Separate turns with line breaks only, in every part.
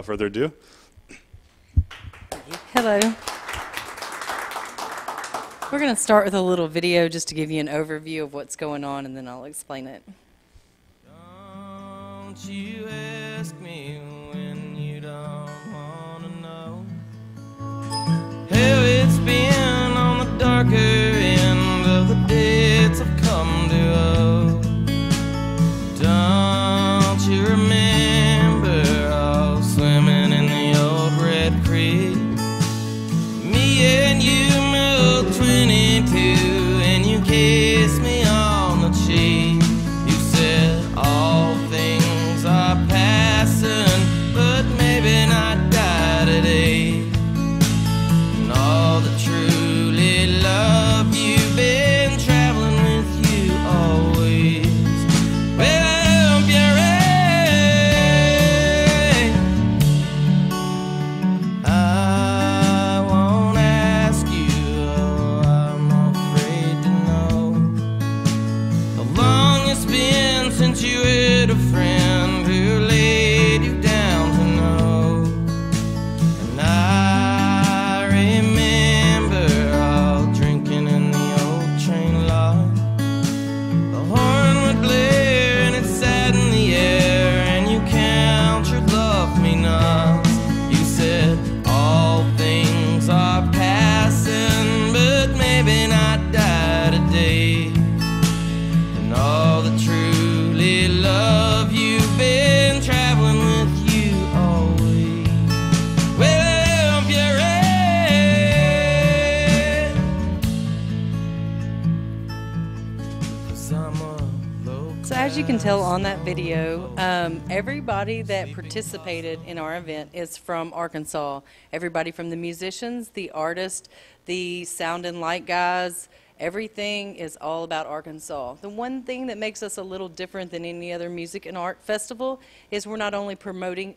without further ado.
Hello. We're going to start with a little video just to give you an overview of what's going on, and then I'll explain it.
Don't you ask me when you don't want to know how it's been on the darker end of the days I've come to owe. Don't you remember all swimming in the old Red Creek? Me and you moved 22 and you kissed me on the cheek. You said all things are passing, but maybe not die today. And all that truly love you've been traveling with you always. Well, I hope you're right. I won't ask you, oh, I'm afraid to know how long it's been since you had a friend who laid you down to know. And I remember all drinking in the old train lot. The horn would blare and it sat in the air, and you count your love me nots. You said all things are passing, but maybe not die today. And all that truly love you've been traveling with you always. Well, I hope you're right. 'Cause I'm a low
So as you can tell on that video, everybody that participated in our event is from Arkansas. Everybody from the musicians, the artists, the sound and light guys, everything is all about Arkansas. The one thing that makes us a little different than any other music and art festival is we're not only promoting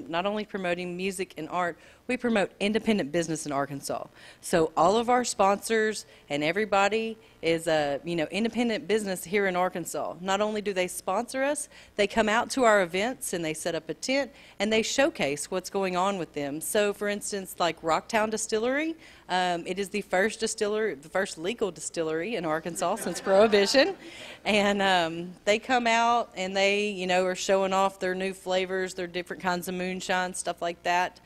not only promoting music and art, we promote independent business in Arkansas. So all of our sponsors and everybody is independent business here in Arkansas. Not only do they sponsor us, they come out to our events and they set up a tent and they showcase what's going on with them. So for instance, like Rocktown Distillery, it is the first legal distillery in Arkansas since Prohibition. And they come out and they, are showing off their new flavors, their different kinds of moonshine, stuff like that.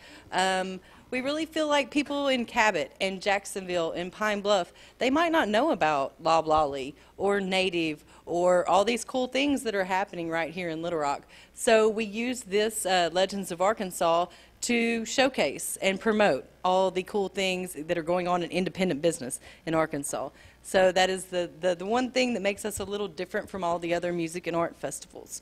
We really feel like people in Cabot and Jacksonville and Pine Bluff, they might not know about Loblolly or Native or all these cool things that are happening right here in Little Rock. So we use this Legends of Arkansas to showcase and promote all the cool things that are going on in independent business in Arkansas. So that is the one thing that makes us a little different from all the other music and art festivals.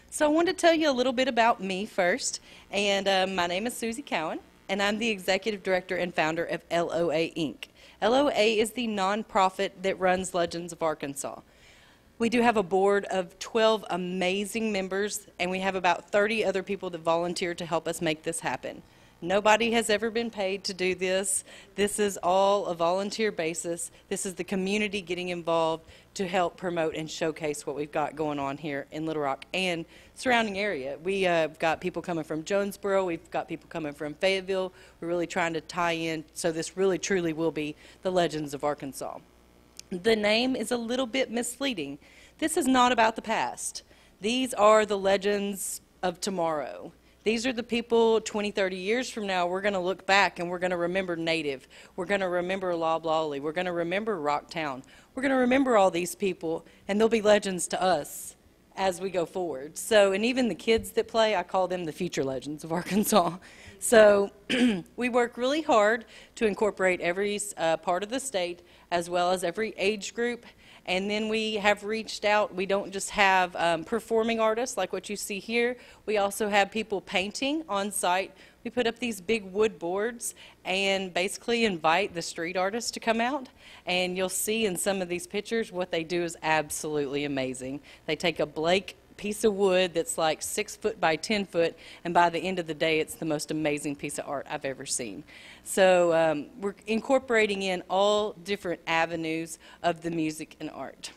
So I wanted to tell you a little bit about me first, and my name is Susie Cowan, and I'm the Executive Director and Founder of LOA Inc. LOA is the nonprofit that runs Legends of Arkansas. We do have a board of 12 amazing members, and we have about 30 other people that volunteer to help us make this happen. Nobody has ever been paid to do this. This is all a volunteer basis. This is the community getting involved to help promote and showcase what we've got going on here in Little Rock and surrounding area. We've got people coming from Jonesboro. We've got people coming from Fayetteville. We're really trying to tie in, so this really truly will be the Legends of Arkansas. The name is a little bit misleading. This is not about the past. These are the legends of tomorrow. These are the people 20, 30 years from now, we're going to look back and we're going to remember Native. We're going to remember Loblolly. We're going to remember Rocktown. We're going to remember all these people, and they'll be legends to us as we go forward. So, and even the kids that play, I call them the future legends of Arkansas. So we work really hard to incorporate every part of the state as well as every age group. And then we have reached out. We don't just have performing artists like what you see here. We also have people painting on site. We put up these big wood boards and basically invite the street artists to come out. And you'll see in some of these pictures what they do is absolutely amazing. They take a Blake piece of wood that's like 6 foot by 10 foot, and by the end of the day, it's the most amazing piece of art I've ever seen. So we're incorporating in all different avenues of the music and art.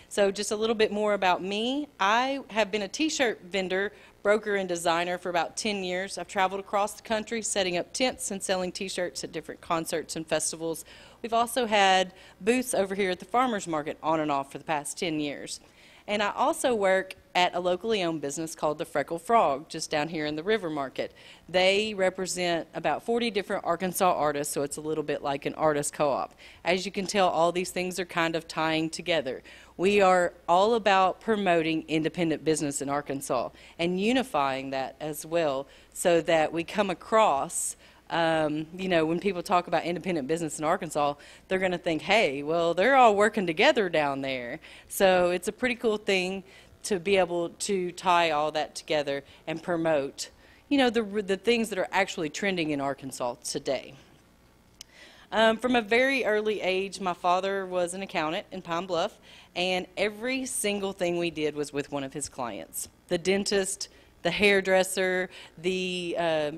So just a little bit more about me. I have been a t-shirt vendor broker and designer for about 10 years. I've traveled across the country setting up tents and selling t-shirts at different concerts and festivals. We've also had booths over here at the farmers market on and off for the past 10 years. And I also work at a locally owned business called the Freckle Frog, just down here in the River Market. They represent about 40 different Arkansas artists, so it's a little bit like an artist co-op. As you can tell, all these things are kind of tying together. We are all about promoting independent business in Arkansas and unifying that as well, so that we come across you know, when people talk about independent business in Arkansas, they're going to think, hey, well, they're all working together down there. So it's a pretty cool thing to be able to tie all that together and promote, you know, the things that are actually trending in Arkansas today. From a very early age, my father was an accountant in Pine Bluff, and every single thing we did was with one of his clients. The dentist, the hairdresser, the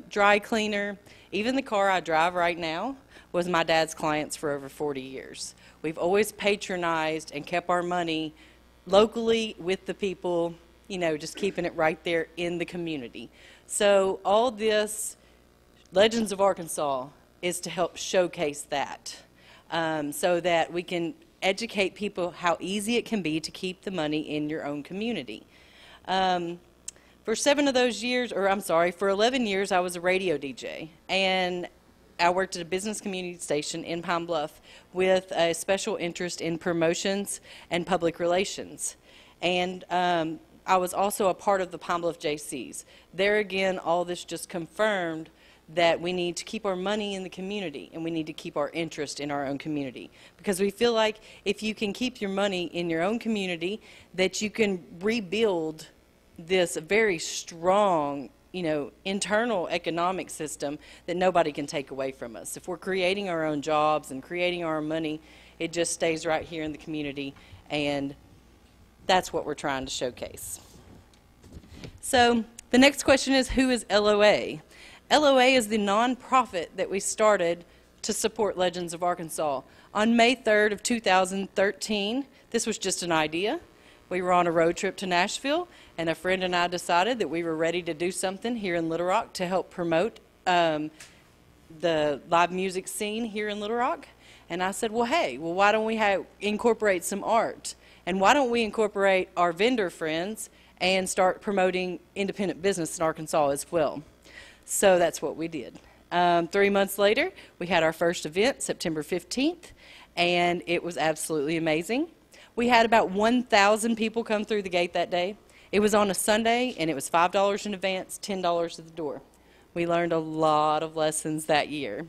dry cleaner, even the car I drive right now was my dad's clients for over 40 years. We've always patronized and kept our money locally with the people, you know, just keeping it right there in the community. So all this Legends of Arkansas is to help showcase that, so that we can educate people how easy it can be to keep the money in your own community. For 7 of those years, or I'm sorry, for 11 years, I was a radio DJ, and I worked at a business community station in Pine Bluff with a special interest in promotions and public relations. And I was also a part of the Pine Bluff JCs. There again, all this just confirmed that we need to keep our money in the community, and we need to keep our interest in our own community. Because we feel like if you can keep your money in your own community, that you can rebuild this very strong, you know, internal economic system that nobody can take away from us. If we're creating our own jobs and creating our own money, it just stays right here in the community, and that's what we're trying to showcase. So the next question is, who is LOA? LOA is the nonprofit that we started to support Legends of Arkansas. On May 3rd of 2013, this was just an idea. We were on a road trip to Nashville, and a friend and I decided that we were ready to do something here in Little Rock to help promote the live music scene here in Little Rock. And I said, well, hey, why don't we incorporate some art? And why don't we incorporate our vendor friends and start promoting independent business in Arkansas as well? So that's what we did. 3 months later, we had our first event, September 15th, and it was absolutely amazing. We had about 1,000 people come through the gate that day. It was on a Sunday, and it was $5 in advance, $10 at the door. We learned a lot of lessons that year.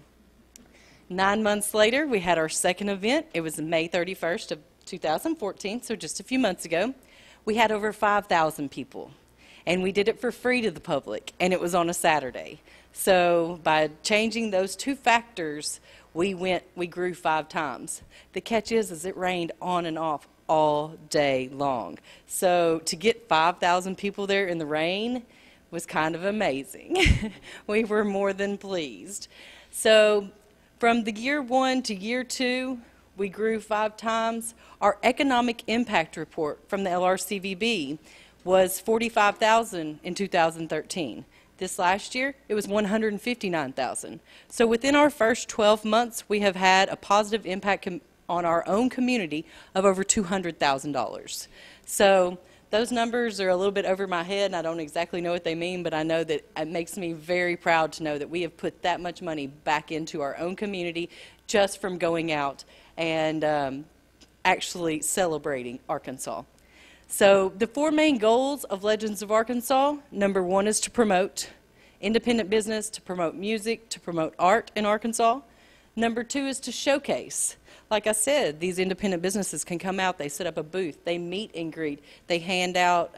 9 months later, we had our second event. It was May 31st of 2014, so just a few months ago. We had over 5,000 people, and we did it for free to the public, and it was on a Saturday. So by changing those two factors, we grew 5 times. The catch is it rained on and off all day long. So to get 5,000 people there in the rain was kind of amazing. We were more than pleased. So from the year 1 to year 2, we grew 5 times. Our economic impact report from the LRCVB was $45,000 in 2013. This last year, it was $159,000. So within our first 12 months, we have had a positive impact on our own community of over $200,000. So those numbers are a little bit over my head, and I don't exactly know what they mean, but I know that it makes me very proud to know that we have put that much money back into our own community just from going out and actually celebrating Arkansas. So the 4 main goals of Legends of Arkansas, number 1 is to promote independent business, to promote music, to promote art in Arkansas. Number 2 is to showcase. Like I said, these independent businesses can come out, they set up a booth, they meet and greet, they hand out,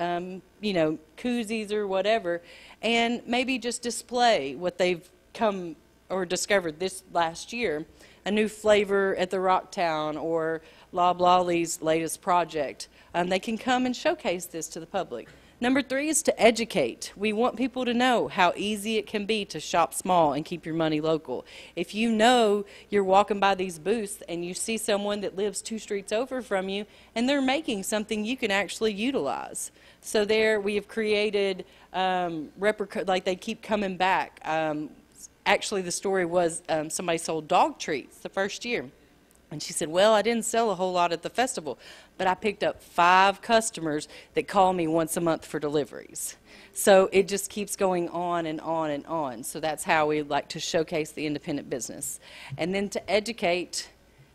you know, koozies or whatever, and maybe just display what they've come or discovered this last year, a new flavor at the Rocktown or Loblolly's latest project. They can come and showcase this to the public. Number 3 is to educate. We want people to know how easy it can be to shop small and keep your money local. If you know you're walking by these booths and you see someone that lives 2 streets over from you and they're making something you can actually utilize. So there we have created, like they keep coming back. Actually, the story was somebody sold dog treats the first year. And she said, well, I didn't sell a whole lot at the festival, but I picked up 5 customers that call me once a month for deliveries. So it just keeps going on and on and on. So that's how we like to showcase the independent business. And then to educate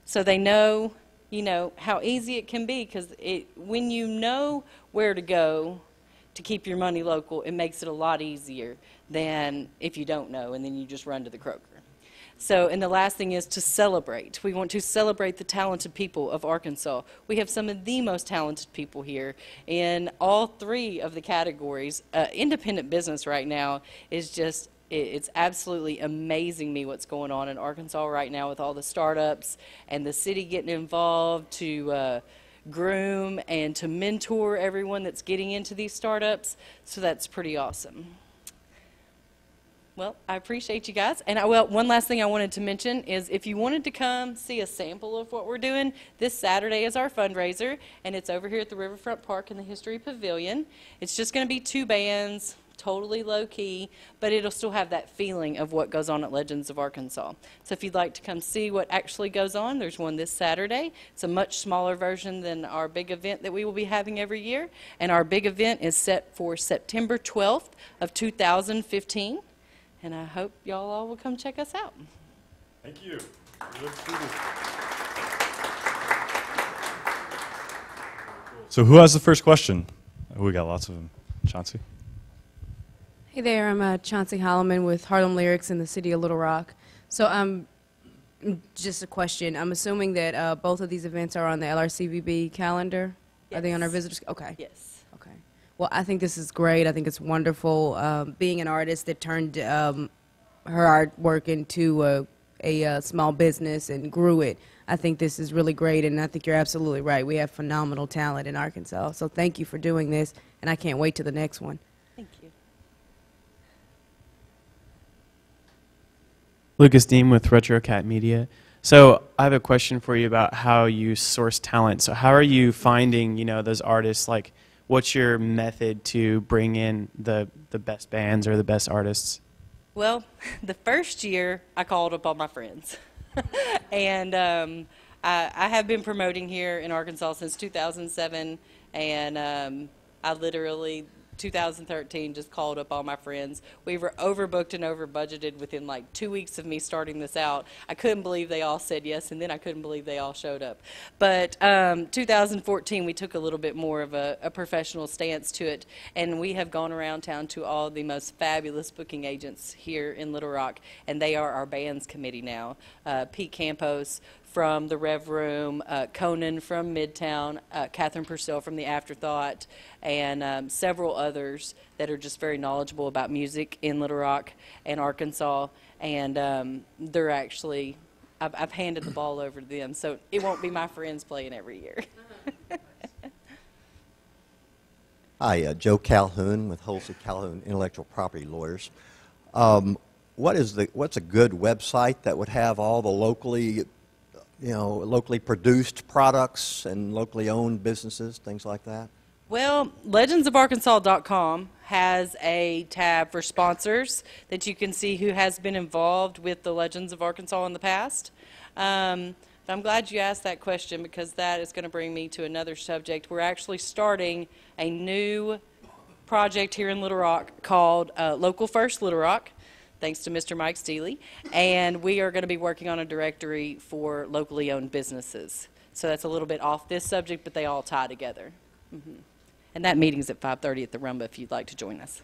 so they know, you know, how easy it can be, because when you know where to go to keep your money local, it makes it a lot easier than if you don't know and then you just run to the Kroger. So, and the last thing is to celebrate. We want to celebrate the talented people of Arkansas. We have some of the most talented people here in all 3 of the categories. Independent business right now is just, it's absolutely amazing me what's going on in Arkansas right now with all the startups and the city getting involved to groom and to mentor everyone that's getting into these startups. So that's pretty awesome. Well, I appreciate you guys. And one last thing I wanted to mention is if you wanted to come see a sample of what we're doing, this Saturday is our fundraiser, and it's over here at the Riverfront Park in the History Pavilion. It's just going to be 2 bands, totally low-key, but it'll still have that feeling of what goes on at Legends of Arkansas. So if you'd like to come see what actually goes on, there's one this Saturday. It's a much smaller version than our big event that we will be having every year, and our big event is set for September 12th of 2015. And I hope y'all all will come check us out.
Thank you. We look forward. So who has the first question? Oh, we got lots of them. Chauncey?
Hey there, I'm Chauncey Holloman with Harlem Lyrics in the city of Little Rock. So just a question. I'm assuming that both of these events are on the LRCVB calendar?
Yes.
Are they on our visitors? Okay.
Yes.
Okay. Well, I think this is great. I think it's wonderful. Being an artist that turned her artwork into a small business and grew it, I think this is really great, and I think you're absolutely right. We have phenomenal talent in Arkansas. So thank you for doing this, and I can't wait to the next one.
Thank you.
Lucas Deem with RetroCat Media. So I have a question for you about how you source talent. So how are you finding, those artists? Like, what's your method to bring in the best bands or the best artists?
Well, the first year I called up all my friends. And I have been promoting here in Arkansas since 2007, and I literally, 2013, just called up all my friends. We were overbooked and over budgeted within like 2 weeks of me starting this out. I couldn't believe they all said yes, and then I couldn't believe they all showed up. But 2014, we took a little bit more of a professional stance to it, and we have gone around town to all the most fabulous booking agents here in Little Rock, and they are our bands committee now. Pete Campos from the Rev Room, Conan from Midtown, Catherine Purcell from the Afterthought, and several others that are just very knowledgeable about music in Little Rock and Arkansas. And they're actually, I've handed the ball over to them, so it won't be my friends playing every year.
Hi, Joe Calhoun with Halsey Calhoun Intellectual Property Lawyers. What's a good website that would have all the locally produced products and locally owned businesses, things like that?
Well, legendsofarkansas.com has a tab for sponsors that you can see who has been involved with the Legends of Arkansas in the past. I'm glad you asked that question, because that is going to bring me to another subject. We're actually starting a new project here in Little Rock called Local First Little Rock, thanks to Mr. Mike Steely, and we are going to be working on a directory for locally owned businesses. So that's a little bit off this subject, but they all tie together. Mm-hmm. And that meeting's at 5:30 at the Rumba if you'd like to join us.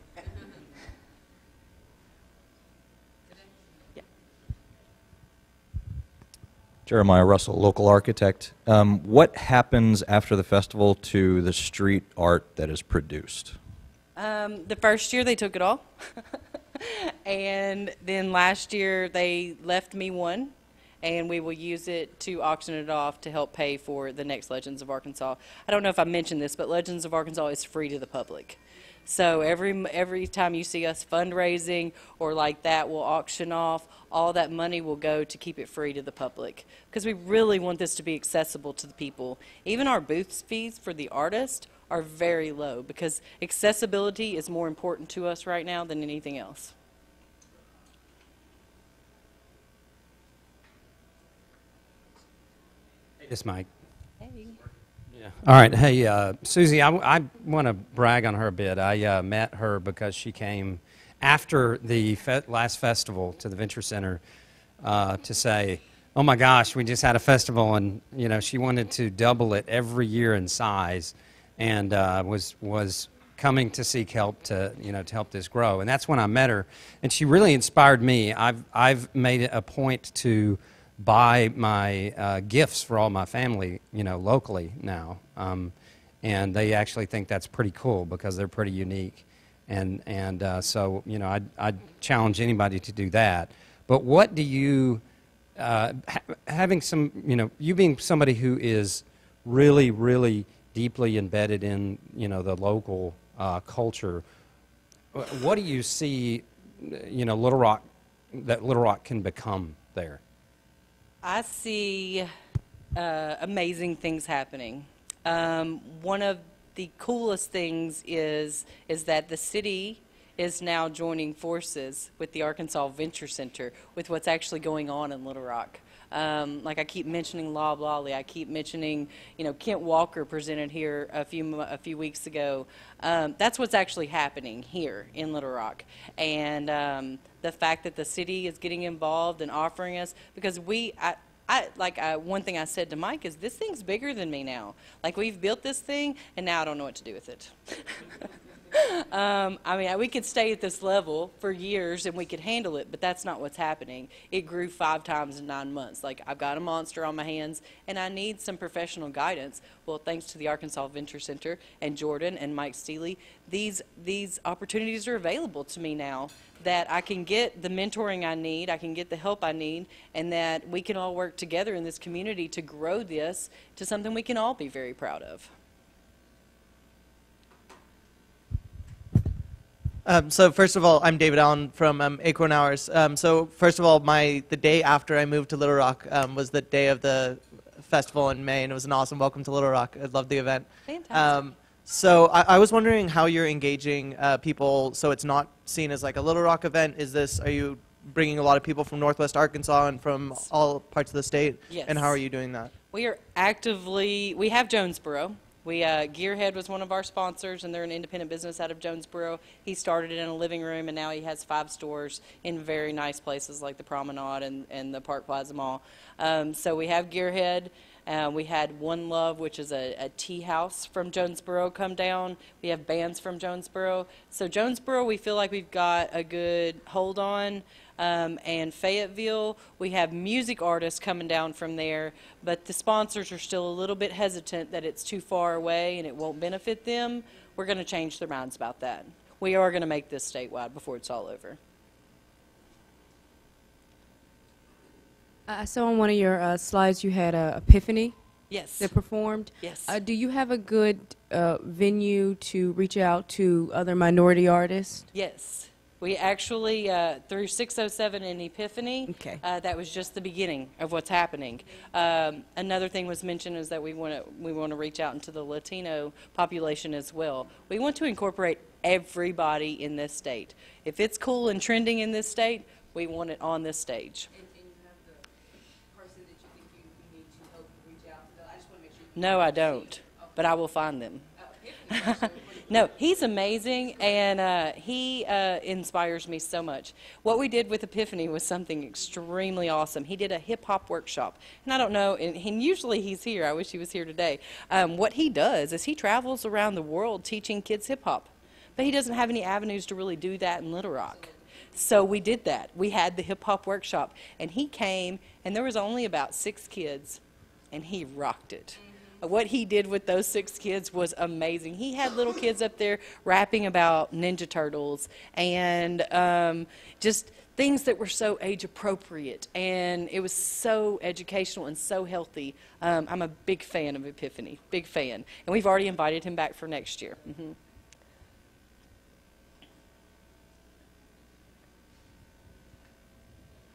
Yeah.
Jeremiah Russell, local architect. What happens after the festival to the street art that is produced?
The first year they took it all. And then last year they left me one, and we will use it to auction it off to help pay for the next Legends of Arkansas. I don't know if I mentioned this, but Legends of Arkansas is free to the public. So every time you see us fundraising or like that, we'll auction off. All that money will go to keep it free to the public because we really want this to be accessible to the people. Even our booth fees for the artist are very low because accessibility is more important to us right now than anything else.
Yes, Mike.
Hey.
Yeah. All right. Hey, Susie, I want to brag on her a bit. I met her because she came after the last festival to the Venture Center to say, oh my gosh, we just had a festival, and you know she wanted to double it every year in size, and was coming to seek help to to help this grow. And that's when I met her, and she really inspired me. I've made it a point to buy my gifts for all my family, locally now, and they actually think that's pretty cool because they're pretty unique, and so I'd challenge anybody to do that. But what do you, having some, you being somebody who is really, really deeply embedded in the local culture, what do you see, Little Rock can become there?
I see amazing things happening. One of the coolest things is that the city is now joining forces with the Arkansas Venture Center with what's actually going on in Little Rock. Like I keep mentioning Loblolly, I keep mentioning, Kent Walker presented here a few weeks ago. That's what's actually happening here in Little Rock, and the fact that the city is getting involved and offering us, because one thing I said to Mike is this thing's bigger than me now. Like we've built this thing, and now I don't know what to do with it. We could stay at this level for years and we could handle it, but that's not what's happening. It grew 5 times in 9 months. Like, I've got a monster on my hands and I need some professional guidance. Well, thanks to the Arkansas Venture Center and Jordan and Mike Steele, these opportunities are available to me now that I can get the mentoring I need, I can get the help I need, and that we can all work together in this community to grow this to something we can all be very proud of.
So first of all, I'm David Allen from Acorn Hours. So first of all, the day after I moved to Little Rock was the day of the festival in May, and it was an awesome welcome to Little Rock. I loved the event.
Fantastic.
So I was wondering how you're engaging people so it's not seen as like a Little Rock event. Are you bringing a lot of people from Northwest Arkansas and from all parts of the state?
Yes.
And how are you doing that?
We have Jonesboro. Gearhead was one of our sponsors, and they're an independent business out of Jonesboro. He started it in a living room, and now he has 5 stores in very nice places like the Promenade and the Park Plaza Mall. So we have Gearhead. We had One Love, which is a tea house from Jonesboro, come down. We have bands from Jonesboro. So Jonesboro, we feel like we've got a good hold on. And Fayetteville, we have music artists coming down from there, but the sponsors are still a little bit hesitant that it's too far away and it won't benefit them. We're going to change their minds about that. We are going to make this statewide before it's all over.
I saw on one of your slides you had Epiphany
Yes.
that performed.
Yes.
Do you have a good venue to reach out to other minority artists?
Yes. We actually, through 607 and Epiphany,
Okay.
That was just the beginning of what's happening. Another thing was mentioned is that we want to reach out into the Latino population as well. We want to incorporate everybody in this state. If it's cool and trending in this state, we want it on this stage.
And you have the person that you think you need to help reach out to? I just want to make sure.
No, I don't, but I will find them. No, he's amazing, and he inspires me so much. What we did with Epiphany was something extremely awesome. He did a hip-hop workshop, and I don't know, and usually he's here. I wish he was here today. What he does is he travels around the world teaching kids hip-hop, but he doesn't have any avenues to really do that in Little Rock. So we did that. We had the hip-hop workshop, and he came, and there was only about 6 kids, and he rocked it. What he did with those 6 kids was amazing. He had little kids up there rapping about Ninja Turtles and just things that were so age appropriate, and it was so educational and so healthy. I'm a big fan of Epiphany, big fan, and we've already invited him back for next year.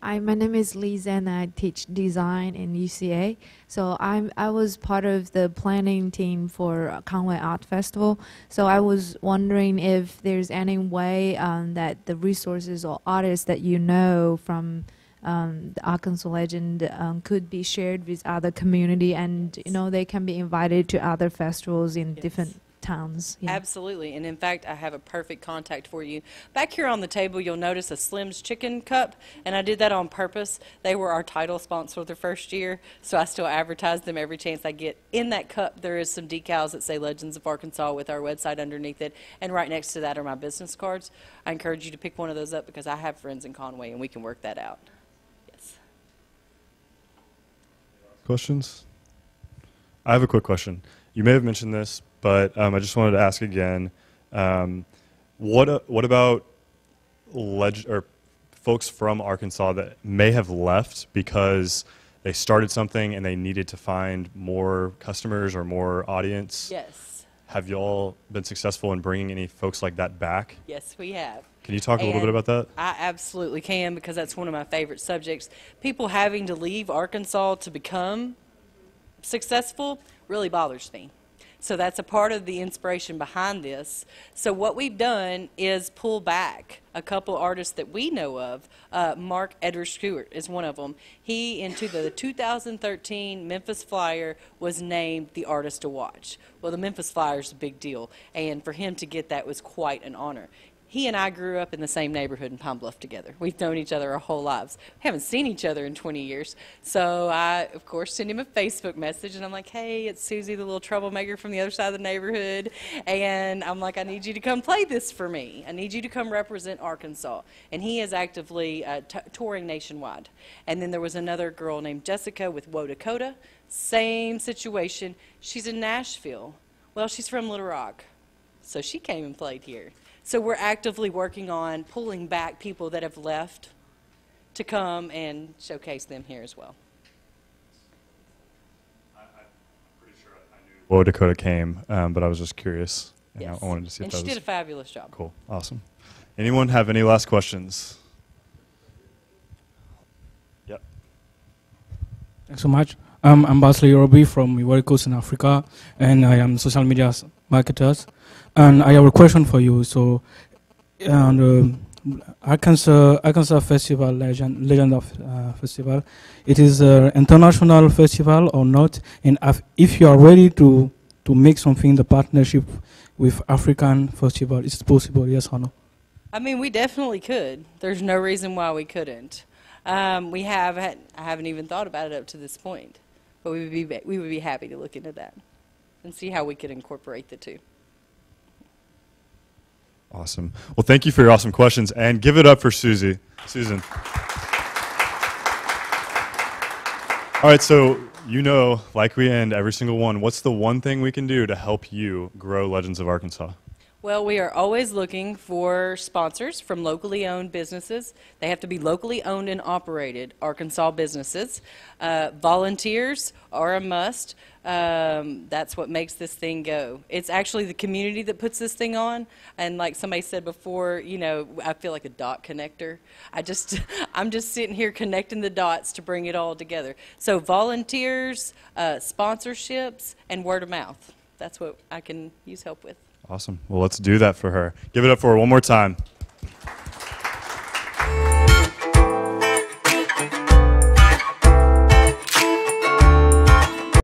Hi, my name is Lisa, and I teach design in UCA. So I was part of the planning team for Conway Art Festival. So I was wondering if there's any way that the resources or artists that you know from the Arkansas Legend could be shared with other community, and they can be invited to other festivals in different towns. Yeah.
Absolutely, and in fact, I have a perfect contact for you. Back here on the table, you'll notice a Slim's Chicken Cup, and I did that on purpose. They were our title sponsor the first year, so I still advertise them every chance I get. In that cup, there is some decals that say Legends of Arkansas with our website underneath it, and right next to that are my business cards. I encourage you to pick one of those up because I have friends in Conway, and we can work that out. Yes.
Questions? I have a quick question. You may have mentioned this, but I just wanted to ask again. What about folks from Arkansas that may have left because they started something and they needed to find more customers or more audience?
Yes.
Have y'all been successful in bringing any folks like that back?
Yes, we have.
Can you talk a little bit about that?
I absolutely can, because that's one of my favorite subjects. People having to leave Arkansas to become successful really bothers me. So that's a part of the inspiration behind this. So what we've done is pull back a couple artists that we know of. Mark Edward Stewart is one of them. He, into the 2013 Memphis Flyer, was named the artist to watch. Well, the Memphis Flyer is a big deal, and for him to get that was quite an honor. He and I grew up in the same neighborhood in Pine Bluff together. We've known each other our whole lives. We haven't seen each other in 20 years. So I, of course, sent him a Facebook message, and I'm like, hey, it's Susie, the little troublemaker from the other side of the neighborhood. And I'm like, I need you to come play this for me. I need you to come represent Arkansas. And he is actively touring nationwide. And then there was another girl named Jessica with Woe Dakota. Same situation. She's in Nashville. Well, she's from Little Rock. So she came and played here. So we're actively working on pulling back people that have left to come and showcase them here as well.
I'm pretty sure I knew Woe Dakota came, but I was just curious. And
Yes.
I wanted to see if
And
that
she
was
did a fabulous job.
cool. Awesome. Anyone have any last questions? Yep.
Thanks so much. I'm Basley Yorobi from Ivory Coast in Africa, and I am social media marketers. And I have a question for you. So, Arkansas Festival, Legend of Festival, it is an international festival or not? And if you are ready to make something in the partnership with African festival, is it possible, yes or no?
I mean, we definitely could. There's no reason why we couldn't. I haven't even thought about it up to this point, but we would be happy to look into that and see how we could incorporate the two.
Awesome. Well, thank you for your awesome questions, and give it up for Susan. All right, so like we end every single one, what's the one thing we can do to help you grow Legends of Arkansas?
Well, we are always looking for sponsors from locally owned businesses. They have to be locally owned and operated Arkansas businesses. Volunteers are a must. That's what makes this thing go. It's actually the community that puts this thing on. And like somebody said before, I feel like a dot connector. I'm just sitting here connecting the dots to bring it all together. So volunteers, sponsorships, and word of mouth. That's what I can use help with.
Awesome. Well, let's do that for her. Give it up for her one more time.